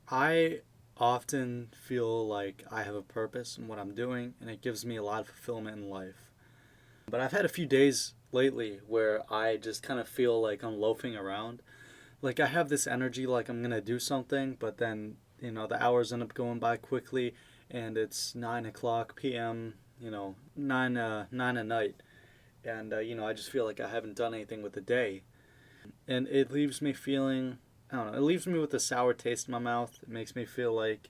I often feel like I have a purpose in what I'm doing, and it gives me a lot of fulfillment in life. But I've had a few days lately where I just kind of feel like I'm loafing around. Like I have this energy like I'm gonna do something, but then, the hours end up going by quickly and it's 9 o'clock PM, 9 at night. And, I just feel like I haven't done anything with the day. And it leaves me feeling, I don't know, it leaves me with a sour taste in my mouth. It makes me feel like,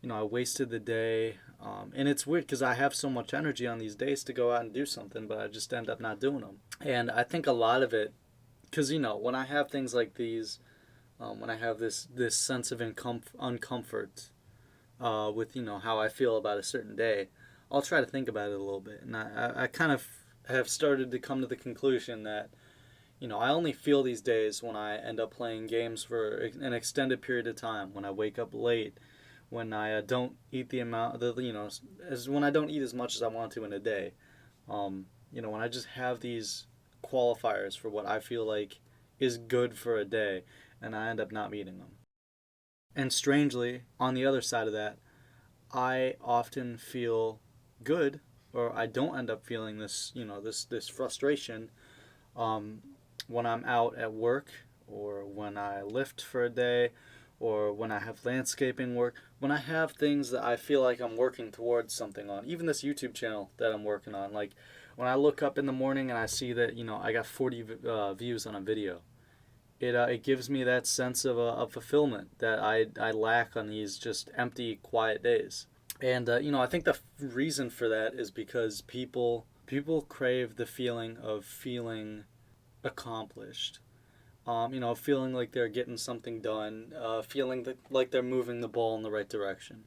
I wasted the day. And it's weird because I have so much energy on these days to go out and do something, but I just end up not doing them. And I think a lot of it, because, when I have things like these, when I have this sense of uncomfort with, how I feel about a certain day, I'll try to think about it a little bit. And I kind of have started to come to the conclusion that I only feel these days when I end up playing games for an extended period of time, when I wake up late, when I don't eat the amount, as when I don't eat as much as I want to in a day. When I just have these qualifiers for what I feel like is good for a day, and I end up not meeting them. And strangely, on the other side of that, I often feel good, or I don't end up feeling this frustration um, when I'm out at work, or when I lift for a day, or when I have landscaping work, when I have things that I feel like I'm working towards something on, even this YouTube channel that I'm working on. Like when I look up in the morning and I see that I got 40 views on a video, it gives me that sense of fulfillment that I lack on these just empty, quiet days. And I think the reason for that is because people crave the feeling of feeling accomplished. Feeling like they're getting something done, feeling like they're moving the ball in the right direction.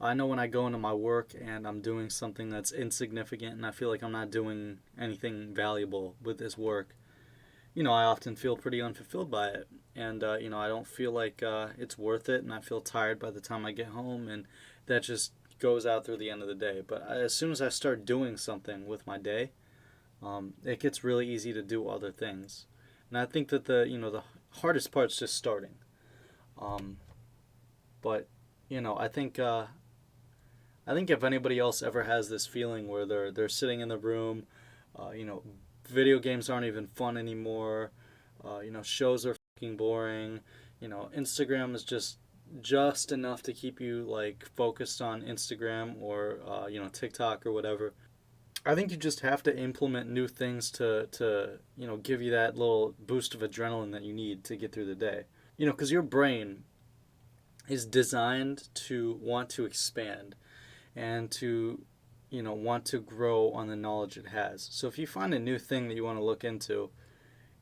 I know when I go into my work and I'm doing something that's insignificant and I feel like I'm not doing anything valuable with this work, I often feel pretty unfulfilled by it. And, I don't feel like it's worth it, and I feel tired by the time I get home, and that just goes out through the end of the day. But as soon as I start doing something with my day, it gets really easy to do other things. And I think that the hardest part's just starting. Um, but I think if anybody else ever has this feeling where they're sitting in the room, uh, you know, video games aren't even fun anymore. Shows are fucking boring. Instagram is just enough to keep you like focused on Instagram or TikTok or whatever. I think you just have to implement new things to give you that little boost of adrenaline that you need to get through the day. Because your brain is designed to want to expand and to want to grow on the knowledge it has. So if you find a new thing that you want to look into,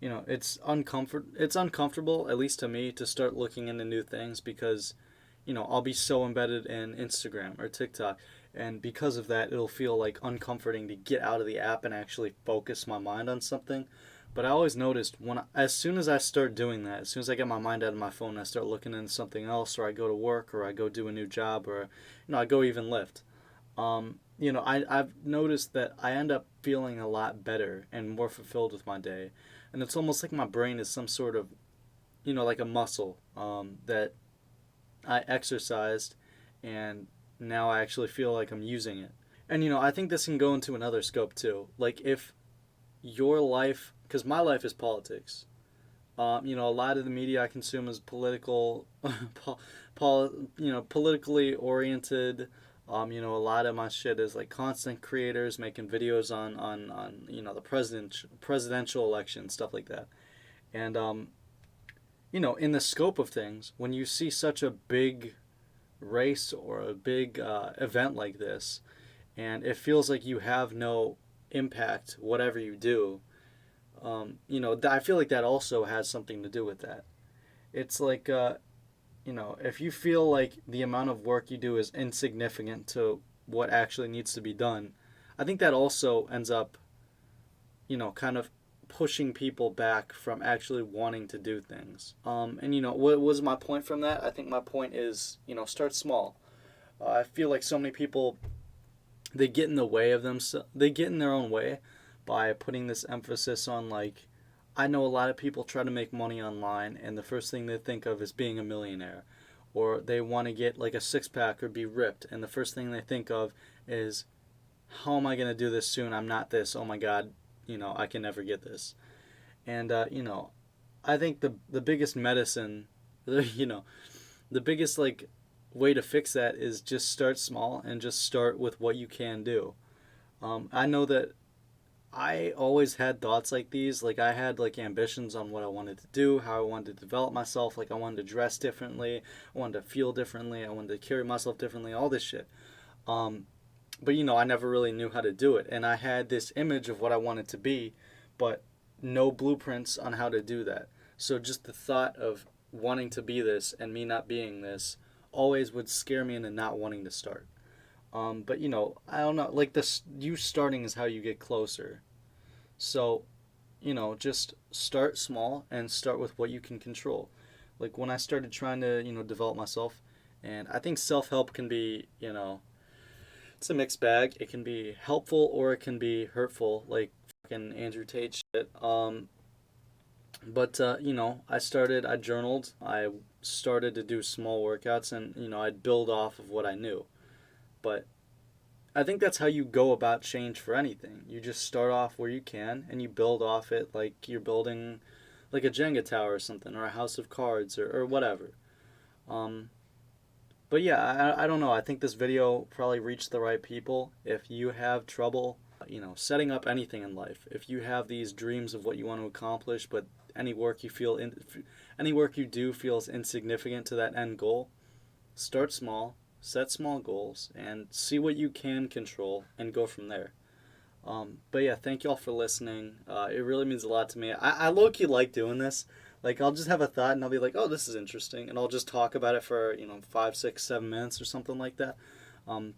it's uncomfortable, at least to me, to start looking into new things because I'll be so embedded in Instagram or TikTok, and because of that it'll feel like uncomforting to get out of the app and actually focus my mind on something. But I always noticed as soon as I start doing that, as soon as I get my mind out of my phone and I start looking into something else, or I go to work, or I go do a new job, or I go even lift, I've noticed that I end up feeling a lot better and more fulfilled with my day. And it's almost like my brain is some sort of, like a muscle that I exercised, and now I actually feel like I'm using it. And, I think this can go into another scope too. Like if your life, because my life is politics. A lot of the media I consume is political, politically oriented. A lot of my shit is like content creators making videos on the presidential election, stuff like that. And in the scope of things, when you see such a big race or a big event like this, and it feels like you have no impact, whatever you do, I feel like that also has something to do with that. It's like, if you feel like the amount of work you do is insignificant to what actually needs to be done, I think that also ends up, kind of pushing people back from actually wanting to do things. And what was my point from that? I think my point is, start small. I feel like so many people, they get in the way of themselves. They get in their own way by putting this emphasis on, like, I know a lot of people try to make money online, and the first thing they think of is being a millionaire, or they want to get like a six pack or be ripped, and the first thing they think of is, how am I going to do this soon? I'm not this. Oh my God, I can never get this. And, I think the biggest medicine, the biggest like way to fix that is just start small and just start with what you can do. I know that I always had thoughts like these. Like I had like ambitions on what I wanted to do, how I wanted to develop myself. Like I wanted to dress differently, I wanted to feel differently, I wanted to carry myself differently, all this shit. Um, but I never really knew how to do it, and I had this image of what I wanted to be, but no blueprints on how to do that. So just the thought of wanting to be this and me not being this always would scare me into not wanting to start. But I don't know. Like this, you starting is how you get closer. So, just start small and start with what you can control. Like when I started trying to, develop myself, and I think self help can be, it's a mixed bag. It can be helpful or it can be hurtful, like fucking Andrew Tate shit. But I journaled, I started to do small workouts, and I'd build off of what I knew. But I think that's how you go about change for anything. You just start off where you can and you build off it like you're building like a Jenga tower or something, or a house of cards, or whatever. Um, but yeah, I don't know. I think this video probably reached the right people. If you have trouble, setting up anything in life, if you have these dreams of what you want to accomplish, but any work you do feels insignificant to that end goal, start small, set small goals, and see what you can control and go from there. But yeah, thank y'all for listening. It really means a lot to me. I low-key like doing this. Like, I'll just have a thought and I'll be like, oh, this is interesting. And I'll just talk about it for, 5, 6, 7 minutes or something like that.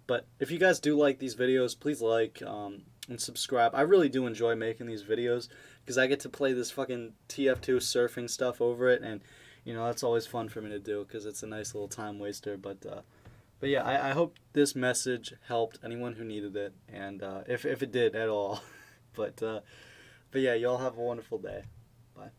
But if you guys do like these videos, please like and subscribe. I really do enjoy making these videos because I get to play this fucking TF2 surfing stuff over it. And, that's always fun for me to do because it's a nice little time waster. But yeah, I hope this message helped anyone who needed it. And if it did at all. But yeah, y'all have a wonderful day. Bye.